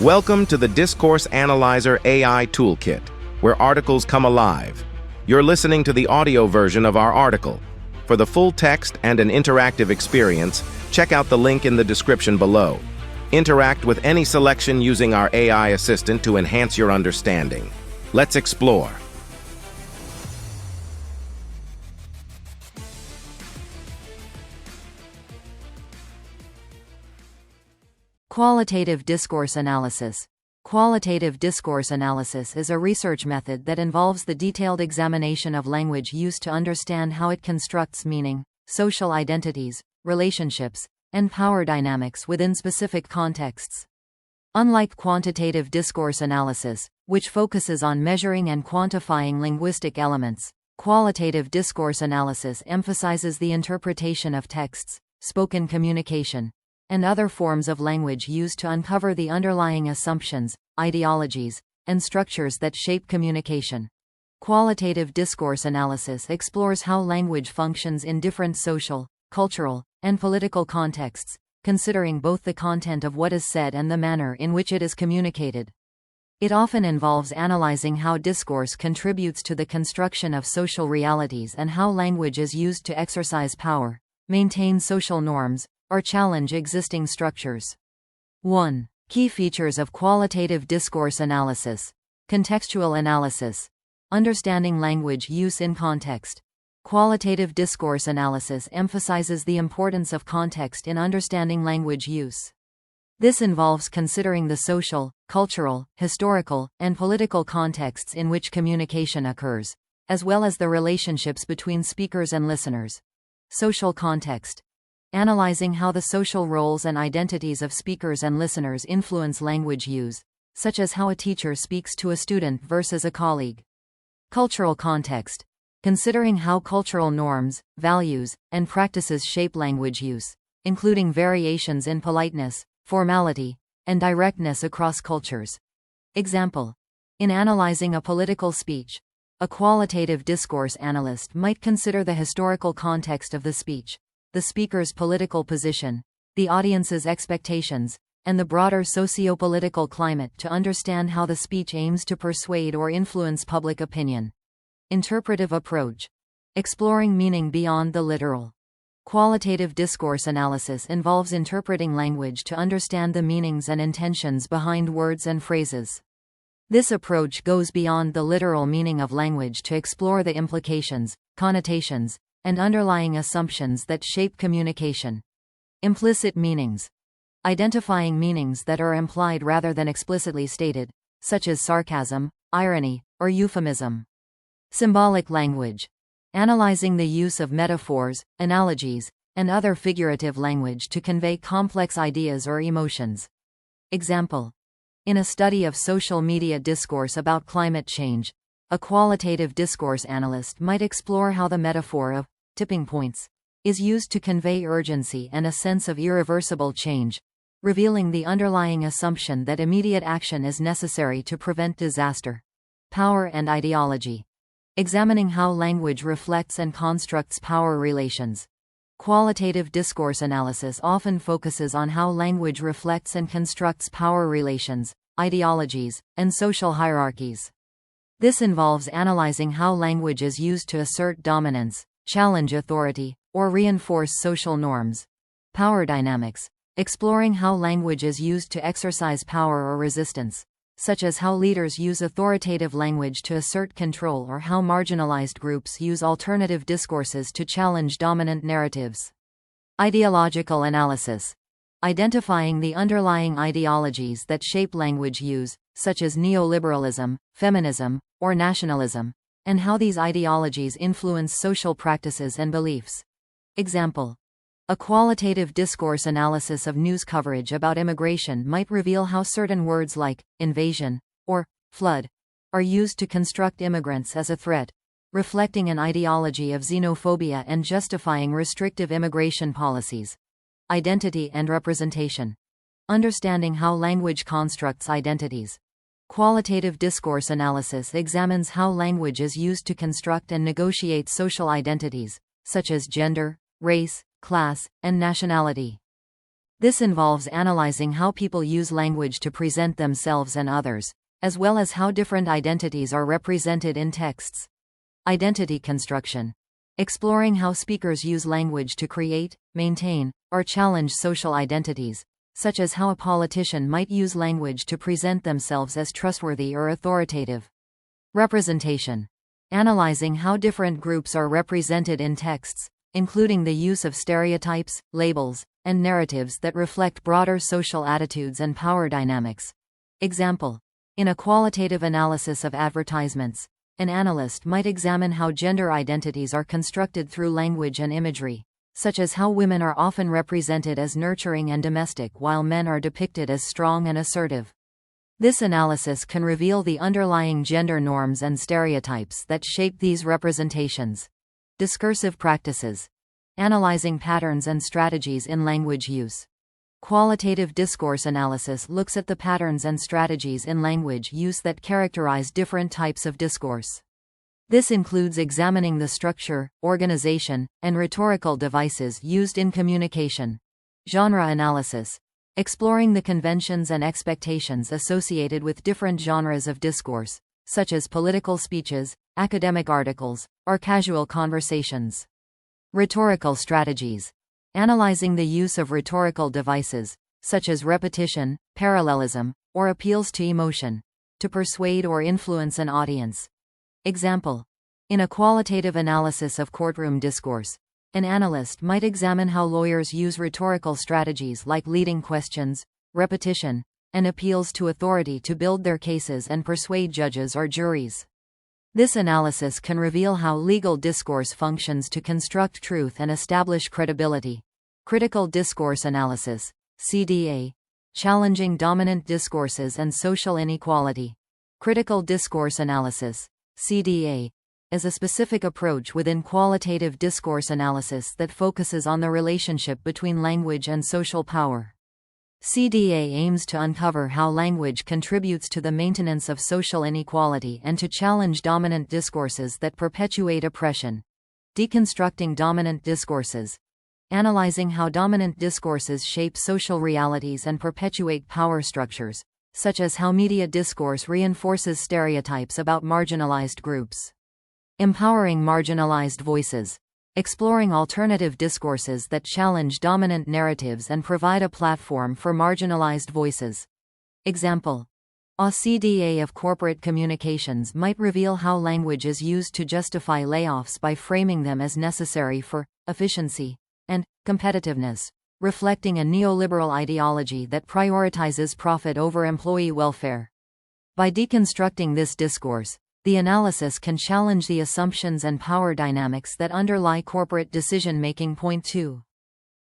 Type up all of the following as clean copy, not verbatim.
Welcome to the Discourse Analyzer AI Toolkit, where articles come alive. You're listening to the audio version of our article. For the full text and an interactive experience, check out the link in the description below. Interact with any selection using our AI assistant to enhance your understanding. Let's explore. Qualitative Discourse Analysis. Qualitative discourse analysis is a research method that involves the detailed examination of language use to understand how it constructs meaning, social identities, relationships, and power dynamics within specific contexts. Unlike quantitative discourse analysis, which focuses on measuring and quantifying linguistic elements, qualitative discourse analysis emphasizes the interpretation of texts, spoken communication, and other forms of language used to uncover the underlying assumptions, ideologies, and structures that shape communication. Qualitative discourse analysis explores how language functions in different social, cultural, and political contexts, considering both the content of what is said and the manner in which it is communicated. It often involves analyzing how discourse contributes to the construction of social realities and how language is used to exercise power, maintain social norms, or challenge existing structures. 1. Key features of qualitative discourse analysis. Contextual analysis. Understanding language use in context. Qualitative discourse analysis emphasizes the importance of context in understanding language use. This involves considering the social, cultural, historical, and political contexts in which communication occurs, as well as the relationships between speakers and listeners. Social context. Analyzing how the social roles and identities of speakers and listeners influence language use, such as how a teacher speaks to a student versus a colleague. Cultural context. Considering how cultural norms, values, and practices shape language use, including variations in politeness, formality, and directness across cultures. Example. In analyzing a political speech, a qualitative discourse analyst might consider the historical context of the speech, the speaker's political position, the audience's expectations, and the broader socio-political climate to understand how the speech aims to persuade or influence public opinion. Interpretive approach. Exploring meaning beyond the literal. Qualitative discourse analysis involves interpreting language to understand the meanings and intentions behind words and phrases. This approach goes beyond the literal meaning of language to explore the implications, connotations, and underlying assumptions that shape communication. Implicit meanings. Identifying meanings that are implied rather than explicitly stated, such as sarcasm, irony, or euphemism. Symbolic language. Analyzing the use of metaphors, analogies, and other figurative language to convey complex ideas or emotions. Example. In a study of social media discourse about climate change, a qualitative discourse analyst might explore how the metaphor of tipping points is used to convey urgency and a sense of irreversible change, revealing the underlying assumption that immediate action is necessary to prevent disaster. Power and ideology. Examining how language reflects and constructs power relations. Qualitative discourse analysis often focuses on how language reflects and constructs power relations, ideologies, and social hierarchies. This involves analyzing how language is used to assert dominance, challenge authority, or reinforce social norms. Power dynamics. Exploring how language is used to exercise power or resistance, such as how leaders use authoritative language to assert control or how marginalized groups use alternative discourses to challenge dominant narratives. Ideological analysis. Identifying the underlying ideologies that shape language use, such as neoliberalism, feminism, or nationalism, and how these ideologies influence social practices and beliefs. Example. A qualitative discourse analysis of news coverage about immigration might reveal how certain words like invasion or flood are used to construct immigrants as a threat, reflecting an ideology of xenophobia and justifying restrictive immigration policies. Identity and representation. Understanding how language constructs identities. Qualitative discourse analysis examines how language is used to construct and negotiate social identities, such as gender, race, class, and nationality. This involves analyzing how people use language to present themselves and others, as well as how different identities are represented in texts. Identity construction. Exploring how speakers use language to create, maintain, or challenge social identities, such as how a politician might use language to present themselves as trustworthy or authoritative. Representation. Analyzing how different groups are represented in texts, including the use of stereotypes, labels, and narratives that reflect broader social attitudes and power dynamics. Example. In a qualitative analysis of advertisements, an analyst might examine how gender identities are constructed through language and imagery, such as how women are often represented as nurturing and domestic while men are depicted as strong and assertive. This analysis can reveal the underlying gender norms and stereotypes that shape these representations. Discursive practices. Analyzing patterns and strategies in language use. Qualitative discourse analysis looks at the patterns and strategies in language use that characterize different types of discourse. This includes examining the structure, organization, and rhetorical devices used in communication. Genre analysis. Exploring the conventions and expectations associated with different genres of discourse, such as political speeches, academic articles, or casual conversations. Rhetorical strategies. Analyzing the use of rhetorical devices, such as repetition, parallelism, or appeals to emotion, to persuade or influence an audience. Example. In a qualitative analysis of courtroom discourse, an analyst might examine how lawyers use rhetorical strategies like leading questions, repetition, and appeals to authority to build their cases and persuade judges or juries. This analysis can reveal how legal discourse functions to construct truth and establish credibility. Critical discourse analysis, CDA. Challenging dominant discourses and social inequality. Critical discourse analysis, CDA, is a specific approach within qualitative discourse analysis that focuses on the relationship between language and social power. CDA aims to uncover how language contributes to the maintenance of social inequality and to challenge dominant discourses that perpetuate oppression. Deconstructing dominant discourses. Analyzing how dominant discourses shape social realities and perpetuate power structures, such as how media discourse reinforces stereotypes about marginalized groups. Empowering marginalized voices. Exploring alternative discourses that challenge dominant narratives and provide a platform for marginalized voices. Example. A CDA of corporate communications might reveal how language is used to justify layoffs by framing them as necessary for efficiency and competitiveness, reflecting a neoliberal ideology that prioritizes profit over employee welfare. By deconstructing this discourse, the analysis can challenge the assumptions and power dynamics that underlie corporate decision-making. Point 2.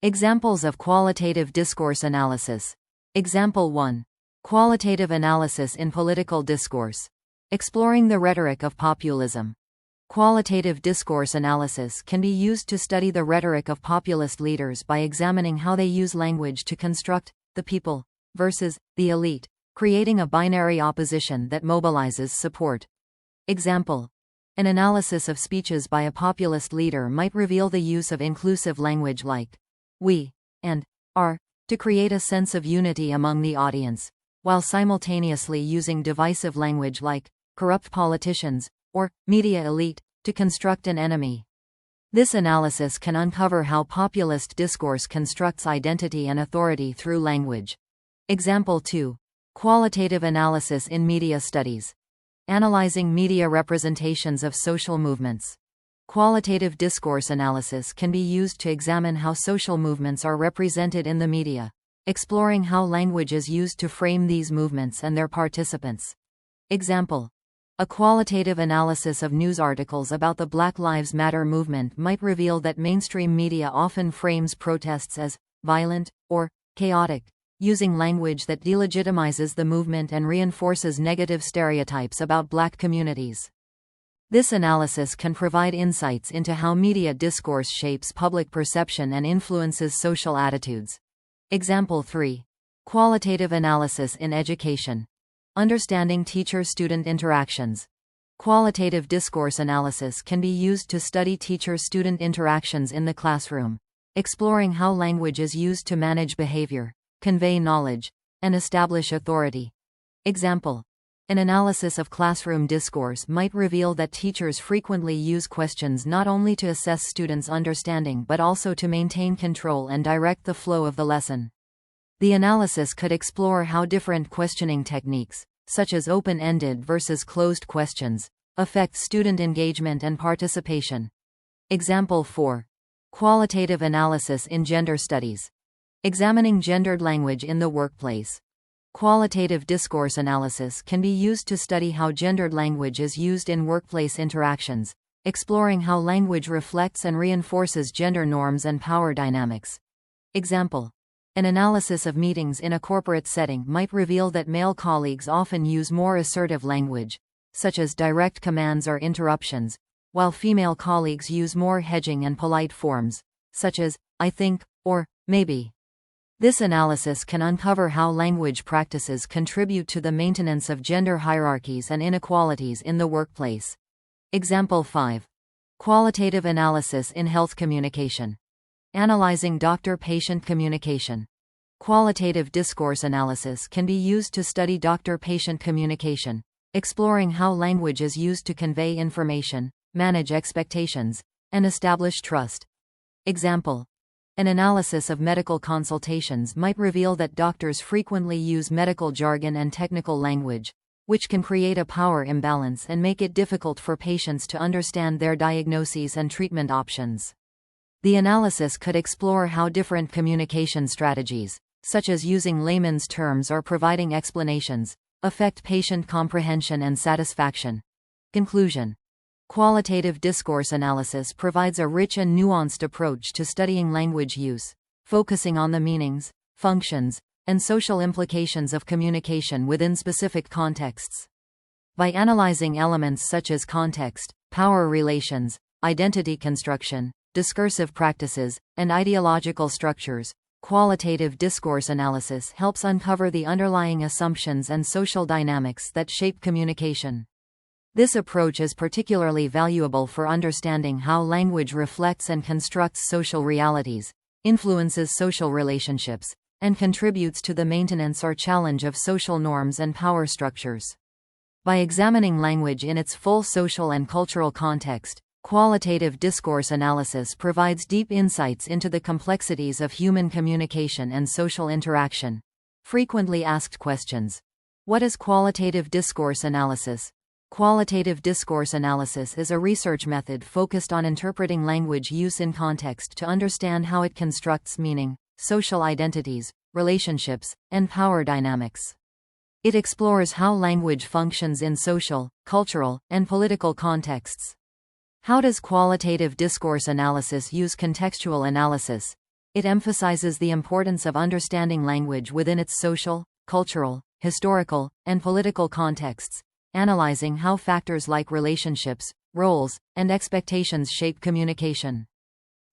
Examples of qualitative discourse analysis. Example 1. Qualitative analysis in political discourse. Exploring the rhetoric of populism. Qualitative discourse analysis can be used to study the rhetoric of populist leaders by examining how they use language to construct the people versus the elite, creating a binary opposition that mobilizes support. Example. An analysis of speeches by a populist leader might reveal the use of inclusive language like we and are to create a sense of unity among the audience, while simultaneously using divisive language like corrupt politicians or media elite to construct an enemy. This analysis can uncover how populist discourse constructs identity and authority through language. Example 2. Qualitative analysis in media studies. Analyzing media representations of social movements. Qualitative discourse analysis can be used to examine how social movements are represented in the media, exploring how language is used to frame these movements and their participants. Example. A qualitative analysis of news articles about the Black Lives Matter movement might reveal that mainstream media often frames protests as violent or chaotic, using language that delegitimizes the movement and reinforces negative stereotypes about Black communities. This analysis can provide insights into how media discourse shapes public perception and influences social attitudes. Example 3. Qualitative analysis in education. Understanding teacher-student interactions. Qualitative discourse analysis can be used to study teacher-student interactions in the classroom, exploring how language is used to manage behavior, convey knowledge, and establish authority. Example: an analysis of classroom discourse might reveal that teachers frequently use questions not only to assess students' understanding but also to maintain control and direct the flow of the lesson. The analysis could explore how different questioning techniques, such as open-ended versus closed questions, affect student engagement and participation. Example 4. Qualitative analysis in gender studies. Examining gendered language in the workplace. Qualitative discourse analysis can be used to study how gendered language is used in workplace interactions, exploring how language reflects and reinforces gender norms and power dynamics. Example: an analysis of meetings in a corporate setting might reveal that male colleagues often use more assertive language, such as direct commands or interruptions, while female colleagues use more hedging and polite forms, such as, "I think," or "maybe." This analysis can uncover how language practices contribute to the maintenance of gender hierarchies and inequalities in the workplace. Example 5. Qualitative analysis in health communication. Analyzing doctor-patient communication. Qualitative discourse analysis can be used to study doctor-patient communication, exploring how language is used to convey information, manage expectations, and establish trust. Example: an analysis of medical consultations might reveal that doctors frequently use medical jargon and technical language, which can create a power imbalance and make it difficult for patients to understand their diagnoses and treatment options. The analysis could explore how different communication strategies, such as using layman's terms or providing explanations, affect patient comprehension and satisfaction. Conclusion: qualitative discourse analysis provides a rich and nuanced approach to studying language use, focusing on the meanings, functions, and social implications of communication within specific contexts. By analyzing elements such as context, power relations, identity construction, discursive practices, and ideological structures, qualitative discourse analysis helps uncover the underlying assumptions and social dynamics that shape communication. This approach is particularly valuable for understanding how language reflects and constructs social realities, influences social relationships, and contributes to the maintenance or challenge of social norms and power structures. By examining language in its full social and cultural context, qualitative discourse analysis provides deep insights into the complexities of human communication and social interaction. Frequently asked questions. What is qualitative discourse analysis? Qualitative discourse analysis is a research method focused on interpreting language use in context to understand how it constructs meaning, social identities, relationships, and power dynamics. It explores how language functions in social, cultural, and political contexts. How does qualitative discourse analysis use contextual analysis? It emphasizes the importance of understanding language within its social, cultural, historical, and political contexts, analyzing how factors like relationships, roles, and expectations shape communication.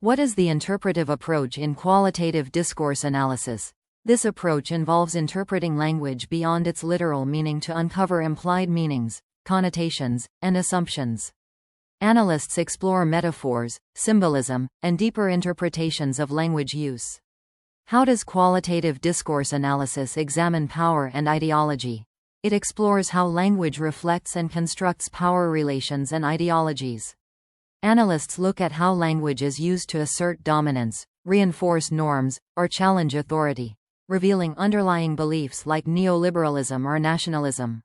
What is the interpretive approach in qualitative discourse analysis? This approach involves interpreting language beyond its literal meaning to uncover implied meanings, connotations, and assumptions. Analysts explore metaphors, symbolism, and deeper interpretations of language use. How does qualitative discourse analysis examine power and ideology? It explores how language reflects and constructs power relations and ideologies. Analysts look at how language is used to assert dominance, reinforce norms, or challenge authority, revealing underlying beliefs like neoliberalism or nationalism.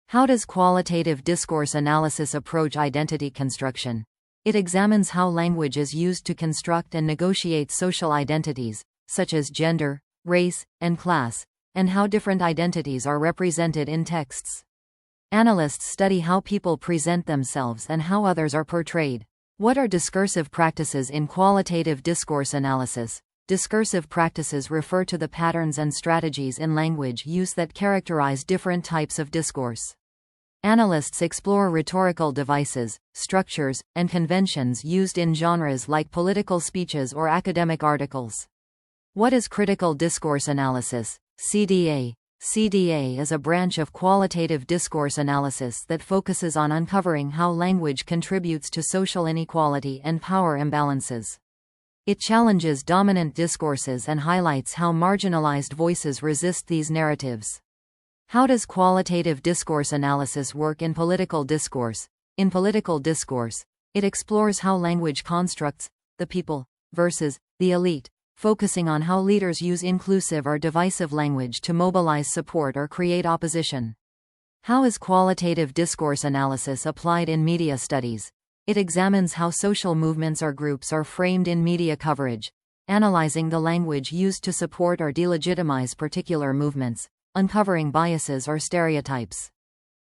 How does qualitative discourse analysis approach identity construction? It examines how language is used to construct and negotiate social identities, such as gender, race, and class, and how different identities are represented in texts. Analysts study how people present themselves and how others are portrayed. What are discursive practices in qualitative discourse analysis? Discursive practices refer to the patterns and strategies in language use that characterize different types of discourse. Analysts explore rhetorical devices, structures, and conventions used in genres like political speeches or academic articles. What is critical discourse analysis? CDA. CDA is a branch of qualitative discourse analysis that focuses on uncovering how language contributes to social inequality and power imbalances. It challenges dominant discourses and highlights how marginalized voices resist these narratives. How does qualitative discourse analysis work in political discourse? In political discourse, it explores how language constructs the people versus the elite, focusing on how leaders use inclusive or divisive language to mobilize support or create opposition. How is qualitative discourse analysis applied in media studies? It examines how social movements or groups are framed in media coverage, analyzing the language used to support or delegitimize particular movements, uncovering biases or stereotypes.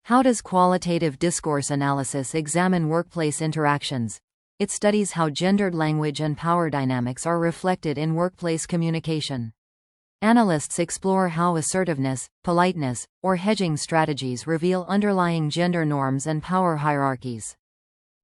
How does qualitative discourse analysis examine workplace interactions? It studies how gendered language and power dynamics are reflected in workplace communication. Analysts explore how assertiveness, politeness, or hedging strategies reveal underlying gender norms and power hierarchies.